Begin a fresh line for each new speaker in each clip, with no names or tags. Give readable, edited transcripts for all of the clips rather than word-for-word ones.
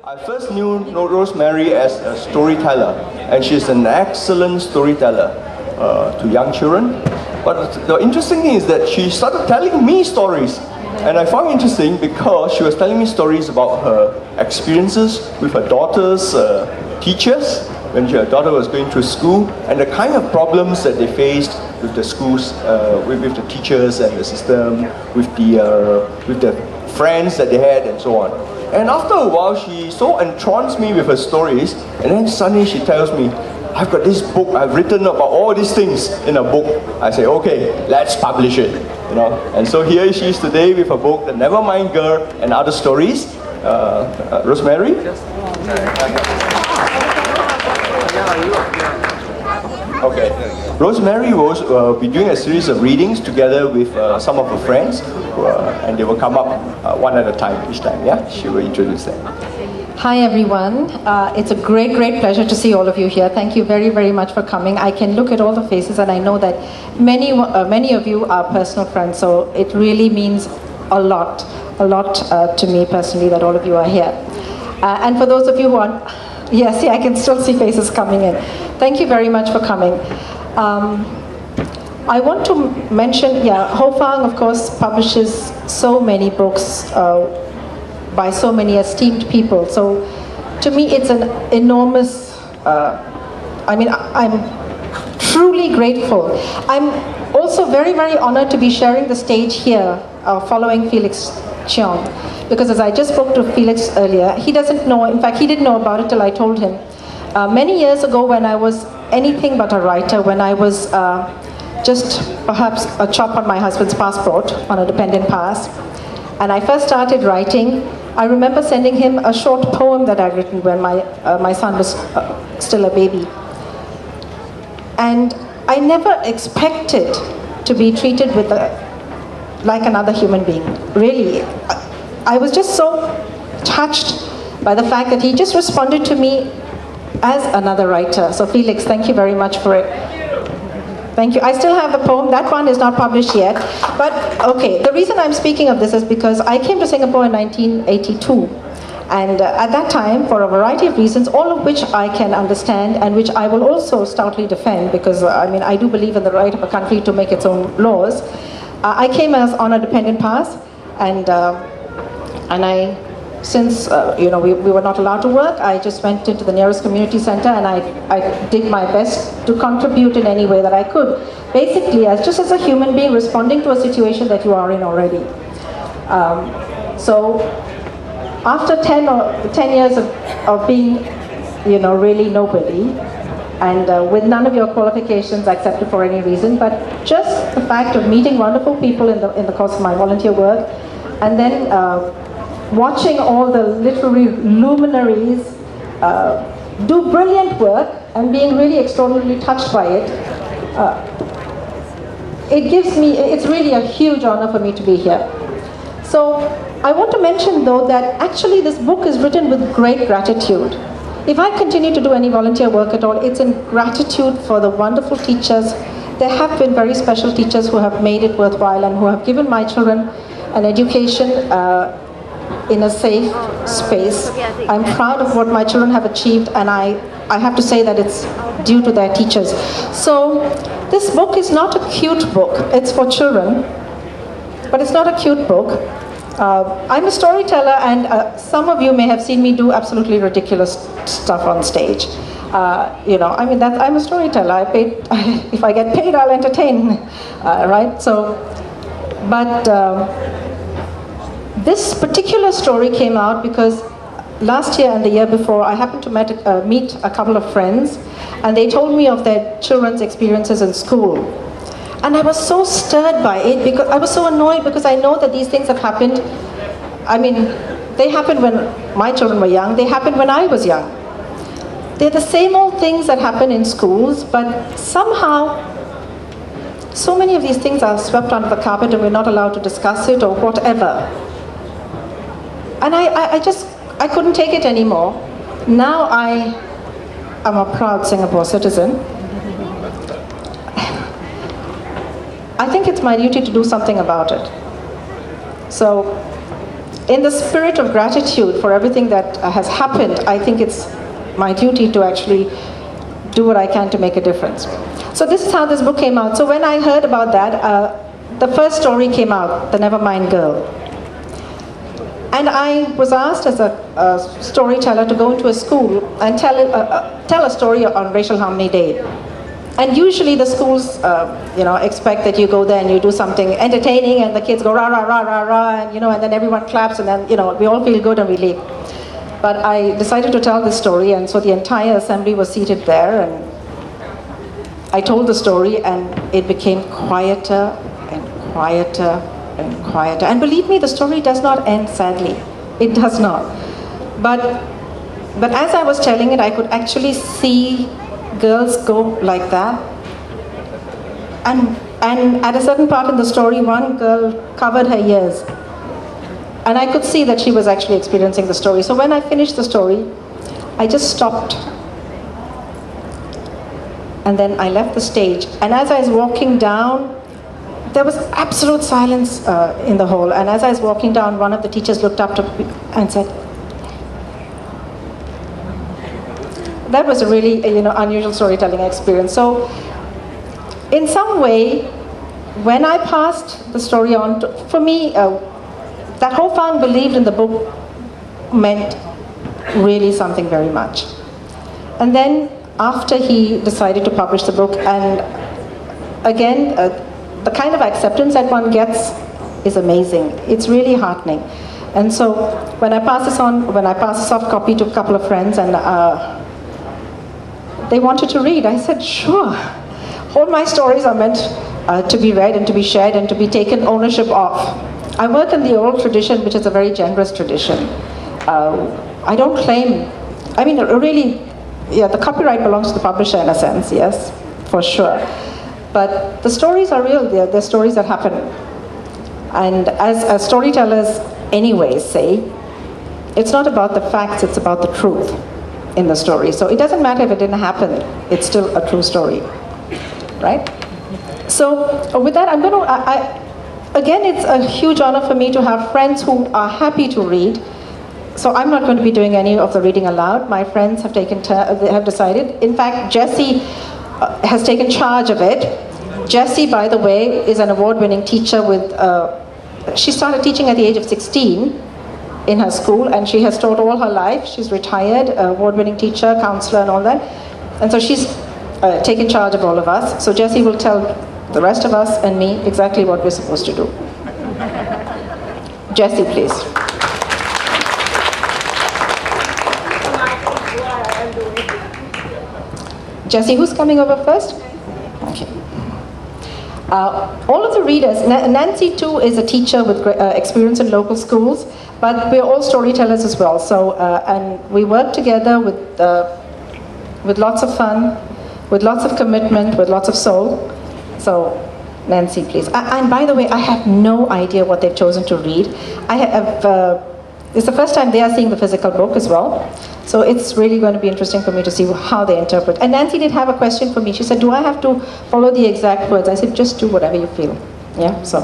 I first knew Rosemary as a storyteller, and she's an excellent storyteller to young children. But the interesting thing is that she started telling me stories, and I found it interesting because she was telling me stories about her experiences with her daughter's teachers when her daughter was going through school, and the kind of problems that they faced with the schools, with the teachers and the system, with the friends that they had, and so on. And after a while, she so entranced me with her stories, and then suddenly she tells me, I've got this book, I've written about all these things in a book. I say, okay, let's publish it. And so here she is today with a book, The Nevermind Girl and Other Stories. Rosemary? Okay. Rosemary will be doing a series of readings together with some of her friends, and they will come up one at a time each time. Yeah, she will introduce them.
Hi everyone. It's a great pleasure to see all of you here. Thank you very much for coming. I can look at all the faces, and I know that many of you are personal friends, so it really means a lot to me personally that all of you are here. And for those of you who aren't, yes, I can still see faces coming in. Thank you very much for coming. I want to mention, Ho Fang, of course, publishes so many books by so many esteemed people. So to me, it's an enormous, I'm truly grateful. I'm also very honored to be sharing the stage here following Felix Cheong. Because as I just spoke to Felix earlier, he doesn't know, in fact, he didn't know about it till I told him. Many years ago when I was anything but a writer, when I was just perhaps a chop on my husband's passport, on a dependent pass, and I first started writing, I remember sending him a short poem that I'd written when my son was still a baby. And I never expected to be treated with like another human being, really. I was just so touched by the fact that he just responded to me as another writer. So Felix, thank you very much for it. Thank you. I still have the poem. That one is not published yet. But okay, the reason I'm speaking of this is because I came to Singapore in 1982. And at that time, for a variety of reasons, all of which I can understand and which I will also stoutly defend, because I do believe in the right of a country to make its own laws. I came on a dependent pass, and since we were not allowed to work, I just went into the nearest community center, and I did my best to contribute in any way that I could. Basically, just as a human being responding to a situation that you are in already. So after 10 years of being, really nobody, and with none of your qualifications accepted for any reason, but just the fact of meeting wonderful people in the course of my volunteer work, and then watching all the literary luminaries do brilliant work and being really extraordinarily touched by it, it's really a huge honor for me to be here. So I want to mention though that actually this book is written with great gratitude. If I continue to do any volunteer work at all, it's in gratitude for the wonderful teachers. There have been very special teachers who have made it worthwhile and who have given my children an education in a safe space. I'm proud of what my children have achieved, and I have to say that it's due to their teachers. So this book is not a cute book. It's for children, but it's not a cute book. I'm a storyteller, and some of you may have seen me do absolutely ridiculous stuff on stage. I'm a storyteller. If I get paid, I'll entertain, right? So, but this particular story came out because last year and the year before, I happened to meet a couple of friends, and they told me of their children's experiences in school. And I was so stirred by it, because I was so annoyed, because I know that these things have happened. They happened when my children were young, they happened when I was young. They're the same old things that happen in schools, but somehow, so many of these things are swept under the carpet and we're not allowed to discuss it or whatever. And I couldn't take it anymore. Now I am a proud Singapore citizen. I think it's my duty to do something about it. So in the spirit of gratitude for everything that has happened, I think it's my duty to actually do what I can to make a difference. So this is how this book came out. So when I heard about that, the first story came out, The Nevermind Girl. And I was asked as a storyteller to go into a school and tell a story on Racial Harmony Day. And usually the schools, expect that you go there and you do something entertaining, and the kids go rah, rah, rah, rah, rah, and, and then everyone claps, and then, we all feel good and we leave. But I decided to tell this story, and so the entire assembly was seated there, and I told the story, and it became quieter and quieter and quieter. And believe me, the story does not end sadly. It does not. But as I was telling it, I could actually see girls go like that. And at a certain part in the story, one girl covered her ears. And I could see that she was actually experiencing the story. So when I finished the story, I just stopped. And then I left the stage. And as I was walking down, there was absolute silence in the hall. And as I was walking down, one of the teachers looked up to me and said, that was a really, unusual storytelling experience. So, in some way, when I passed the story on, for me, that whole farm believed in the book meant really something very much. And then, after he decided to publish the book, and again, the kind of acceptance that one gets is amazing. It's really heartening. And so, when I passed the soft copy to a couple of friends, and they wanted to read, I said, sure. All my stories are meant to be read and to be shared and to be taken ownership of. I work in the oral tradition, which is a very generous tradition. I don't claim, really, the copyright belongs to the publisher in a sense, yes, for sure. But the stories are real, they're stories that happen. And as storytellers anyways say, it's not about the facts, it's about the truth in the story. So it doesn't matter if it didn't happen, it's still a true story, right? So with that, again, it's a huge honor for me to have friends who are happy to read. So I'm not going to be doing any of the reading aloud. My friends have decided. In fact, Jessie has taken charge of it. Jessie, by the way, is an award-winning teacher she started teaching at the age of 16 in her school, and she has taught all her life. She's retired, award-winning teacher, counselor, and all that. And so she's taken charge of all of us. So Jessie will tell the rest of us and me exactly what we're supposed to do. Jessie, please. Jessie, who's coming over first? Okay. All of the readers, Nancy too is a teacher with experience in local schools, but we're all storytellers as well. So, and we work together with lots of fun, with lots of commitment, with lots of soul. So, Nancy, please. And by the way, I have no idea what they've chosen to read. It's the first time they are seeing the physical book as well. So it's really going to be interesting for me to see how they interpret. And Nancy did have a question for me. She said, do I have to follow the exact words? I said, just do whatever you feel. Yeah, so.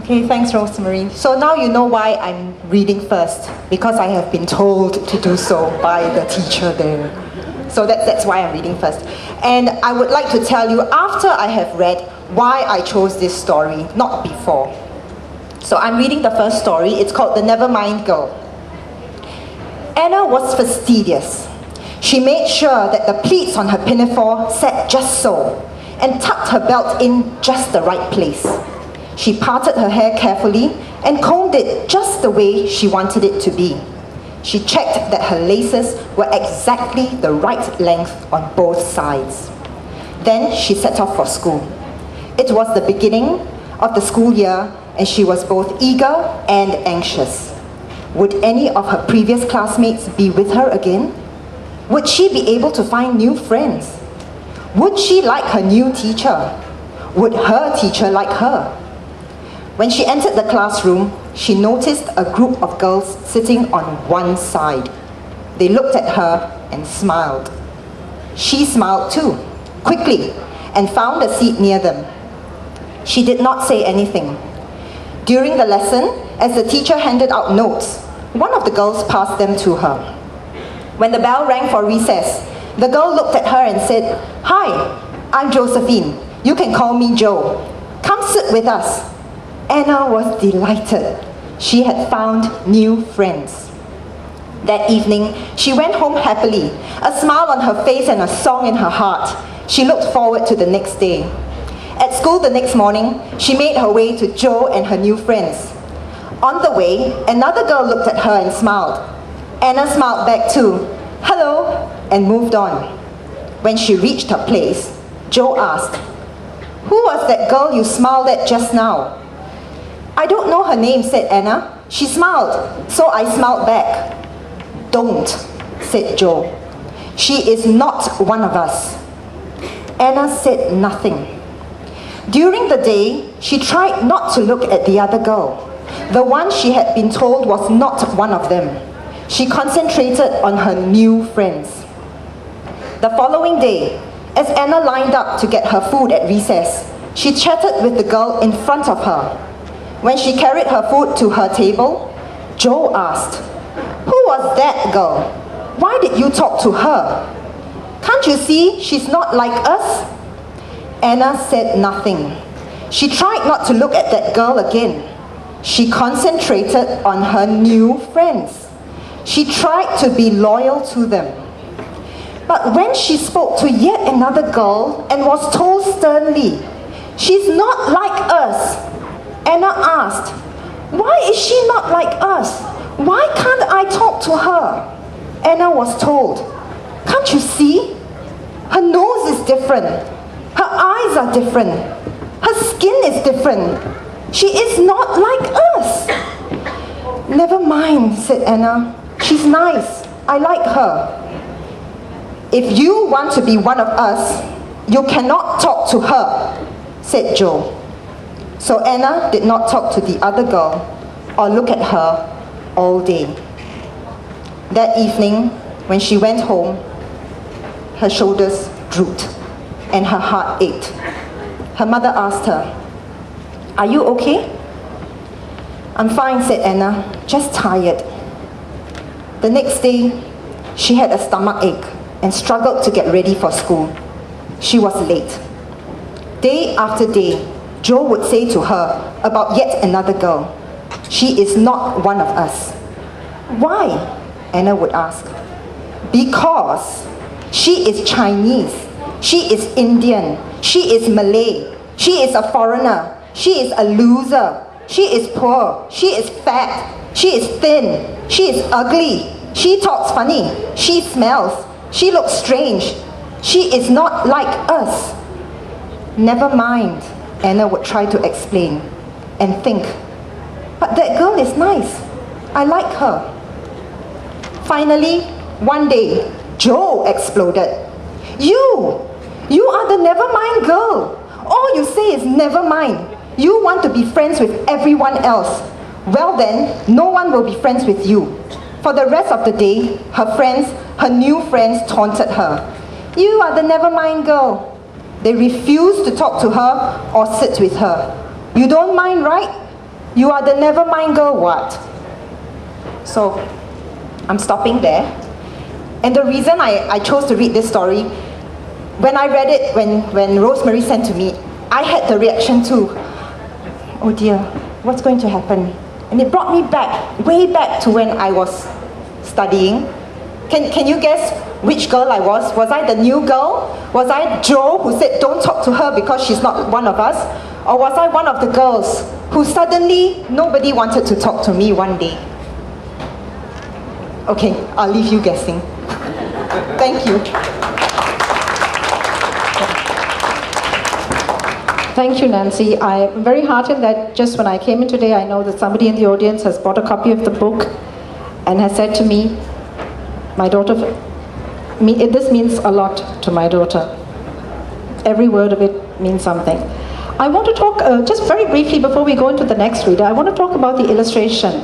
Okay, thanks, Rosemary. So now you know why I'm reading first, because I have been told to do so by the teacher there. So that's why I'm reading first. And I would like to tell you, after I have read, why I chose this story, not before. So I'm reading the first story. It's called The Nevermind Girl. Anna was fastidious. She made sure that the pleats on her pinafore sat just so, and tucked her belt in just the right place. She parted her hair carefully and combed it just the way she wanted it to be. She checked that her laces were exactly the right length on both sides. Then she set off for school. It was the beginning of the school year, and she was both eager and anxious. Would any of her previous classmates be with her again? Would she be able to find new friends? Would she like her new teacher? Would her teacher like her? When she entered the classroom, she noticed a group of girls sitting on one side. They looked at her and smiled. She smiled too, quickly, and found a seat near them. She did not say anything. During the lesson, as the teacher handed out notes. One of the girls passed them to her. When the bell rang for recess, the girl looked at her and said, "Hi, I'm Josephine. You can call me Jo. Come sit with us." Anna was delighted. She had found new friends. That evening, she went home happily, a smile on her face and a song in her heart. She looked forward to the next day. At school the next morning, she made her way to Jo and her new friends. On the way, another girl looked at her and smiled. Anna smiled back too, "Hello," and moved on. When she reached her place, Jo asked, "Who was that girl you smiled at just now?" "I don't know her name," said Anna. "She smiled, so I smiled back." "Don't," said Jo. "She is not one of us." Anna said nothing. During the day, she tried not to look at the other girl, the one she had been told was not one of them. She concentrated on her new friends. The following day, as Anna lined up to get her food at recess, she chatted with the girl in front of her. When she carried her food to her table, Jo asked, "Who was that girl? Why did you talk to her? Can't you see she's not like us?" Anna said nothing. She tried not to look at that girl again. She concentrated on her new friends. She tried to be loyal to them. But when she spoke to yet another girl and was told sternly, "She's not like us," Anna asked, "Why is she not like us? Why can't I talk to her?" Anna was told, "Can't you see? Her nose is different. Her eyes are different. Her skin is different. She is not like us." "Never mind," said Anna. "She's nice. I like her." "If you want to be one of us, you cannot talk to her," said Jo. So Anna did not talk to the other girl or look at her all day. That evening, when she went home, her shoulders drooped and her heart ached. Her mother asked her, "Are you okay?" "I'm fine," said Anna, "just tired." The next day, she had a stomach ache and struggled to get ready for school. She was late. Day after day, Jo would say to her about yet another girl, "She is not one of us." "Why?" Anna would ask. "Because she is Chinese, she is Indian, she is Malay, she is a foreigner, she is a loser, she is poor, she is fat, she is thin, she is ugly, she talks funny, she smells, she looks strange, she is not like us." "Never mind," Anna would try to explain and think, "But that girl is nice. I like her." Finally, one day, Jo exploded. You are the never mind girl. All you say is never mind. You want to be friends with everyone else. Well then, no one will be friends with you." For the rest of the day, her new friends taunted her. "You are the never mind girl." They refused to talk to her or sit with her. "You don't mind, right? You are the never mind girl, what?" So, I'm stopping there. And the reason I chose to read this story, when I read it, when Rosemary sent to me, I had the reaction too. Oh dear, what's going to happen? And it brought me back, way back to when I was studying. Can you guess which girl I was? Was I the new girl? Was I Jo who said don't talk to her because she's not one of us? Or was I one of the girls who suddenly nobody wanted to talk to me one day? Okay, I'll leave you guessing. Thank you.
Thank you, Nancy. I'm very heartened that just when I came in today, I know that somebody in the audience has bought a copy of the book and has said to me, my daughter, this means a lot to my daughter. Every word of it means something. I want to talk, just very briefly before we go into the next reader, I want to talk about the illustration.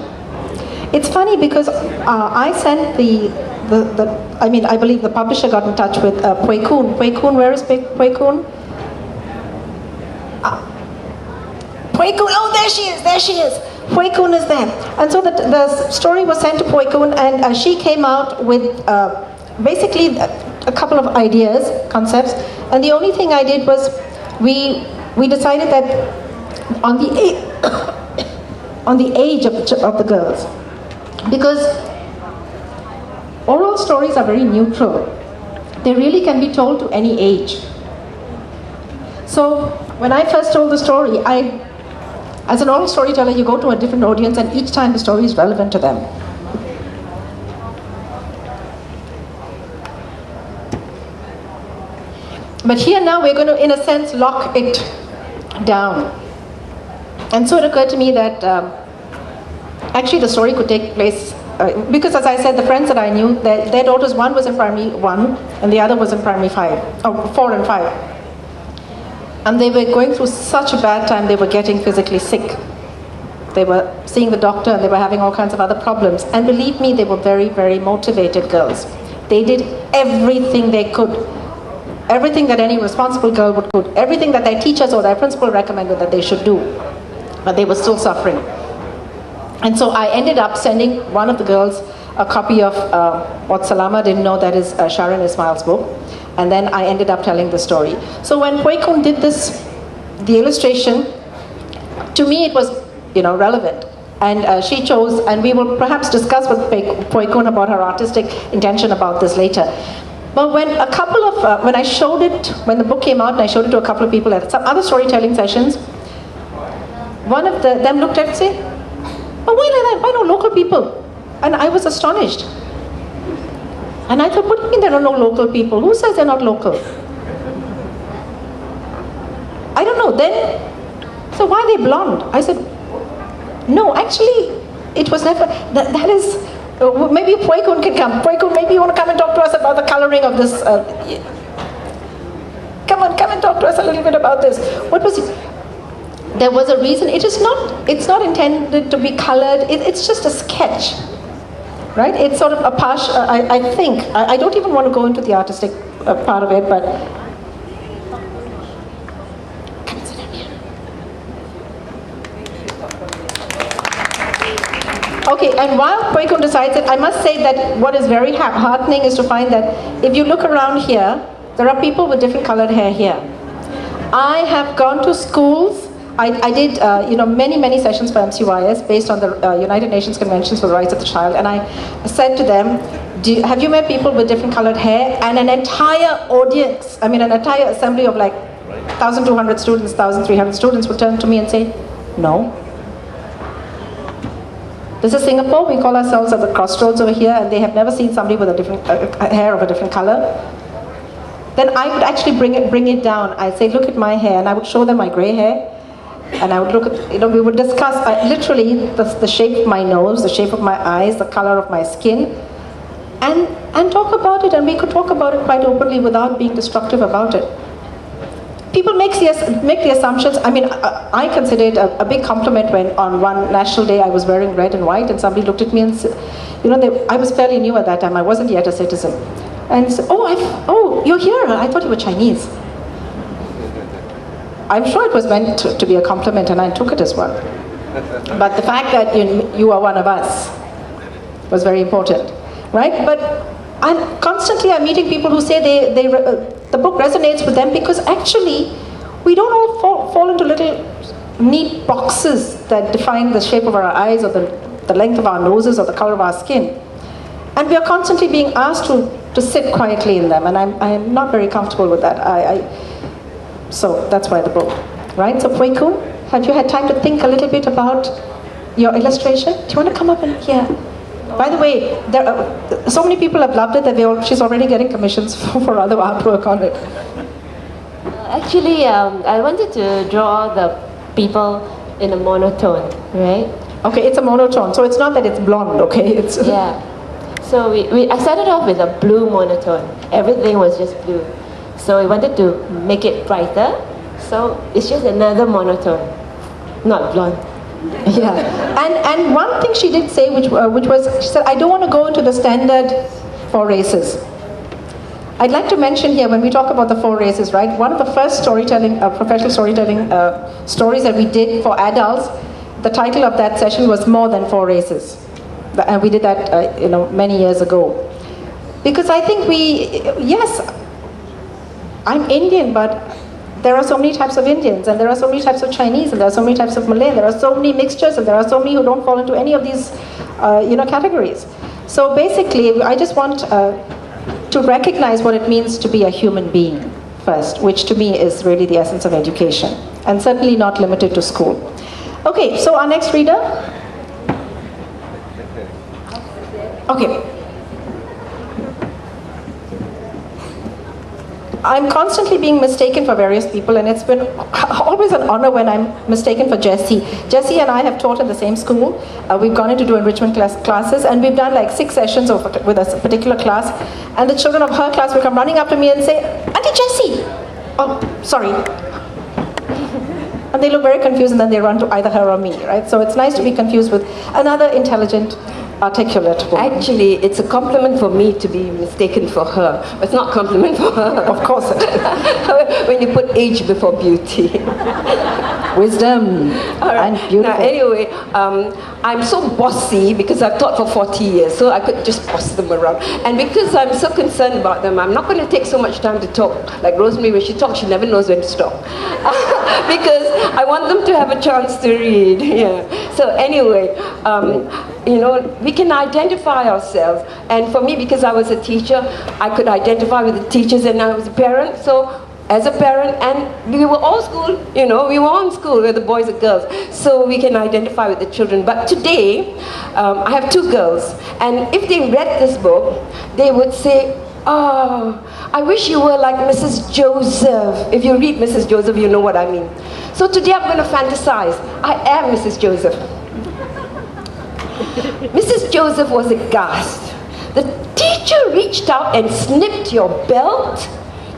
It's funny because I sent I believe the publisher got in touch with Pui Koon. Pui Koon, where is Pui Koon? Pui Koon, oh, there she is. Pui Kun is there. And so the story was sent to Pui Kun, and she came out with basically a couple of ideas, concepts, and the only thing I did was we decided that on the on the age of the girls, because oral stories are very neutral. They really can be told to any age. So when I first told the story, as an oral storyteller, you go to a different audience, and each time the story is relevant to them. But here now we're going to, in a sense, lock it down. And so it occurred to me that actually the story could take place, because as I said, the friends that I knew, their daughters, one was in primary 1 and the other was in primary 4 and 5. And they were going through such a bad time, they were getting physically sick. They were seeing the doctor and they were having all kinds of other problems. And believe me, they were very, very motivated girls. They did everything they could. Everything that any responsible girl would do. Everything that their teachers or their principal recommended that they should do. But they were still suffering. And so I ended up sending one of the girls a copy of what Salama didn't know, that is Sharon Ismail's book. And then I ended up telling the story. So when Pui Kun did this, the illustration, to me it was, relevant. And she chose, and we will perhaps discuss with Pui Kun about her artistic intention about this later. But when when I showed it, when the book came out and I showed it to a couple of people at some other storytelling sessions, one of them looked at it and said, "Oh, why like that? Why no local people?" And I was astonished. And I thought, what do you mean there are no local people? Who says they're not local? I don't know. Then, so why are they blonde? I said, no, actually, it was never, that is, maybe Pui Kun can come. Pui Kun, maybe you want to come and talk to us about the coloring of this. Come and talk to us a little bit about this. What was it? There was a reason. It's not intended to be colored. It's just a sketch. Right? It's sort of a I think. I don't even want to go into the artistic part of it, but come and sit down here. Okay, and while Pui Kun decides it, I must say that what is very heartening is to find that if you look around here, there are people with different colored hair here. I have gone to schools. I did many sessions for MCYS based on the United Nations Conventions for the Rights of the Child, and I said to them, have you met people with different colored hair? And an entire audience, an entire assembly of like 1,200 students, 1,300 students would turn to me and say, no. This is Singapore. We call ourselves at the crossroads over here, and they have never seen somebody with a different hair of a different color. Then I would actually bring it down. I'd say, look at my hair, and I would show them my gray hair. And I would look at, we would discuss literally the shape of my nose, the shape of my eyes, the color of my skin, and talk about it. And we could talk about it quite openly without being destructive about it. People make the assumptions. I consider it a big compliment when on one national day I was wearing red and white, and somebody looked at me and said, I was fairly new at that time. I wasn't yet a citizen, and said, "Oh, you're here. I thought you were Chinese." I'm sure it was meant to be a compliment, and I took it as one. But the fact that you are one of us was very important, right? But I'm meeting people who say the book resonates with them because actually we don't all fall into little neat boxes that define the shape of our eyes or the length of our noses or the color of our skin. And we are constantly being asked to sit quietly in them, and I'm not very comfortable with that. So that's why the book, right? So Pui Kun, have you had time to think a little bit about your illustration? Do you want to come up and here? By the way, so many people have loved it that she's already getting commissions for other artwork on it.
Actually, I wanted to draw the people in a monotone, right?
Okay, it's a monotone, so it's not that it's blonde, okay? It's
yeah. So I started off with a blue monotone. Everything was just blue. So we wanted to make it brighter. So it's just another monotone, not blonde.
Yeah, and one thing she did say, which was, she said, I don't want to go into the standard 4 races. I'd like to mention here, when we talk about the 4 races, right, one of the first storytelling, professional storytelling stories that we did for adults, the title of that session was More Than Four Races. And we did that many years ago. Because I think yes, I'm Indian, but there are so many types of Indians, and there are so many types of Chinese, and there are so many types of Malay, and there are so many mixtures, and there are so many who don't fall into any of these categories. So basically, I just want to recognize what it means to be a human being first, which to me is really the essence of education, and certainly not limited to school. Okay, so our next reader. Okay. I'm constantly being mistaken for various people, and it's been always an honor when I'm mistaken for Jessie. Jessie and I have taught in the same school. We've gone in to do enrichment classes, and we've done like 6 sessions with a particular class, and the children of her class will come running up to me and say, "Auntie Jessie!" Oh, sorry. And they look very confused, and then they run to either her or me, right? So it's nice to be confused with another intelligent, articulate woman.
Actually, it's a compliment for me to be mistaken for her, but it's not a compliment for her.
Of course it is.
When you put age before beauty.
Wisdom and beautiful.
Now, anyway, I'm so bossy because I've taught for 40 years, so I could just boss them around. And because I'm so concerned about them, I'm not going to take so much time to talk. Like Rosemary, when she talks, she never knows when to stop. Because I want them to have a chance to read. Yeah. So anyway, we can identify ourselves. And for me, because I was a teacher, I could identify with the teachers, and I was a parent. So as a parent, and we were all school, we were all in school, whether boys or girls, so we can identify with the children. But today, I have 2 girls, and if they read this book, they would say, "Oh, I wish you were like Mrs. Joseph." If you read Mrs. Joseph, you know what I mean. So today I'm going to fantasize. I am Mrs. Joseph. Mrs. Joseph was aghast. "The teacher reached out and snipped your belt?"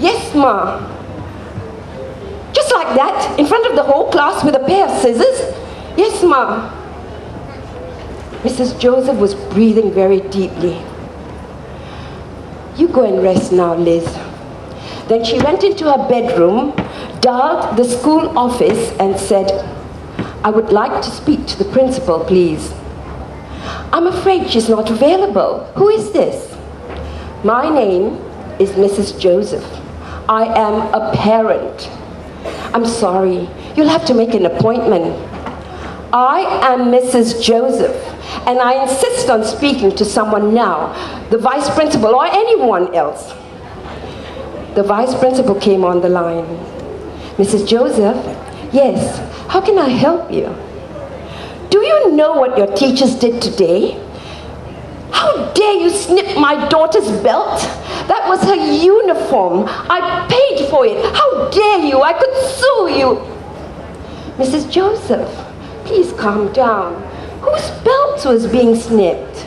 "Yes, ma." "Just like that, in front of the whole class with a pair of scissors?" "Yes, ma." Mrs. Joseph was breathing very deeply. "You go and rest now, Liz." Then she went into her bedroom, dialed the school office and said, "I would like to speak to the principal, please." "I'm afraid she's not available. Who is this?" "My name is Mrs. Joseph. I am a parent." "I'm sorry, you'll have to make an appointment." "I am Mrs. Joseph, and I insist on speaking to someone now, the vice principal or anyone else." The vice principal came on the line. "Mrs. Joseph?" "Yes, how can I help you?" "Do you know what your teachers did today?" "How dare you snip my daughter's belt? That was her uniform. I paid for it. How dare you? I could sue you." "Mrs. Joseph, please calm down. Whose belt was being snipped?"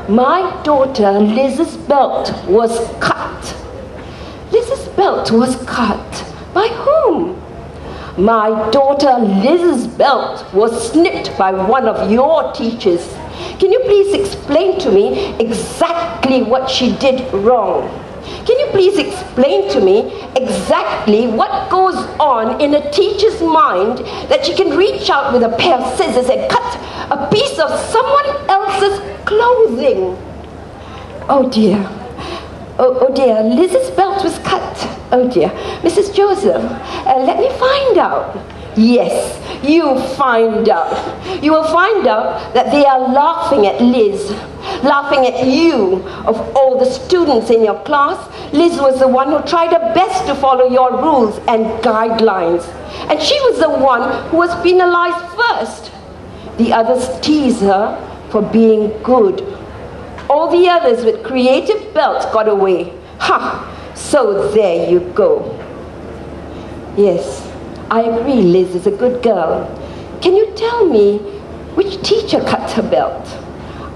"My daughter Liz's belt was cut." "Liz's belt was cut? By whom?" "My daughter Liz's belt was snipped by one of your teachers. Can you please explain to me exactly what she did wrong? Can you please explain to me exactly what goes on in a teacher's mind that she can reach out with a pair of scissors and cut a piece of someone else's clothing?" "Oh dear. Oh dear, Liz's belt was cut. Oh dear. Mrs. Joseph, let me find out." "Yes, you find out. You will find out that they are laughing at Liz, laughing at you. Of all the students in your class, Liz was the one who tried her best to follow your rules and guidelines. And she was the one who was penalized first. The others tease her for being good. All the others with creative belts got away. Ha! So there you go." "Yes, I agree Liz is a good girl. Can you tell me which teacher cut her belt?"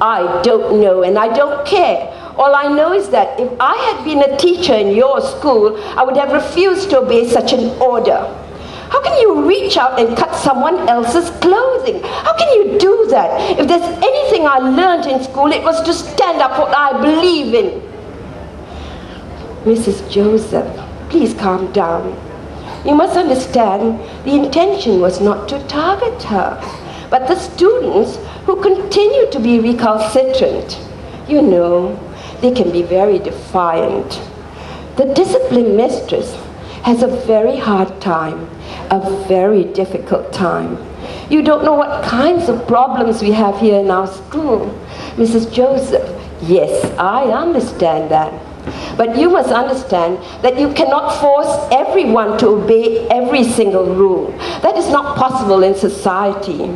"I don't know, and I don't care. All I know is that if I had been a teacher in your school, I would have refused to obey such an order. How can you reach out and cut someone else's clothing? How can you do that? If there's anything I learned in school, it was to stand up for what I believe in." "Mrs. Joseph, please calm down. You must understand, the intention was not to target her, But the students who continue to be recalcitrant, you know, they can be very defiant. The discipline mistress has a very hard time, a very difficult time. You don't know what kinds of problems we have here in our school. Mrs. Joseph, yes, I understand that. But you must understand that you cannot force everyone to obey every single rule. That is not possible in society.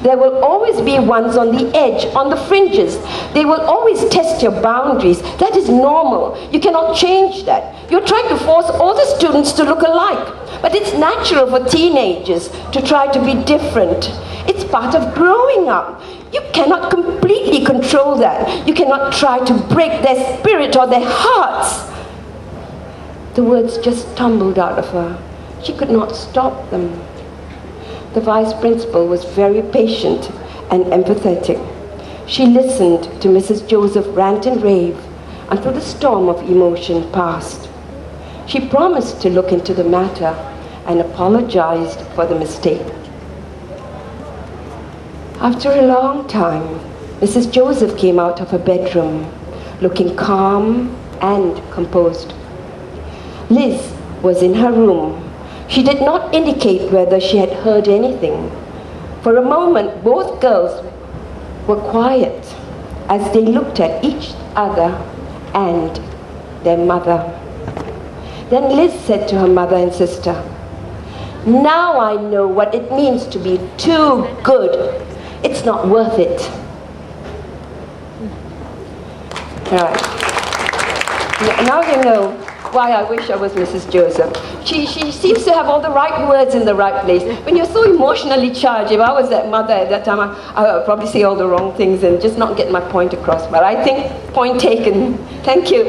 There will always be ones on the edge, on the fringes. They will always test your boundaries. That is normal. You cannot change that. You're trying to force all the students to look alike. But it's natural for teenagers to try to be different. It's part of growing up. You cannot completely control that. You cannot try to break their spirit or their hearts. The words just tumbled out of her. She could not stop them. The vice principal was very patient and empathetic. She listened to Mrs. Joseph rant and rave until the storm of emotion passed. She promised to look into the matter and apologized for the mistake. After a long time, Mrs. Joseph came out of her bedroom, looking calm and composed. Liz was in her room. She did not indicate whether she had heard anything. For a moment, both girls were quiet as they looked at each other and their mother. Then Liz said to her mother and sister, "Now I know what it means to be too good. It's not worth it." All right. Now you know why I wish I was Mrs. Joseph. She seems to have all the right words in the right place. When you're so emotionally charged, if I was that mother at that time, I would probably say all the wrong things and just not get my point across. But I think point taken. Thank you.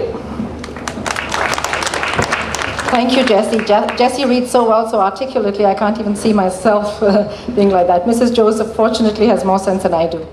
Thank you, Jessie. Jessie reads so well, so articulately, I can't even see myself being like that. Mrs. Joseph, fortunately, has more sense than I do.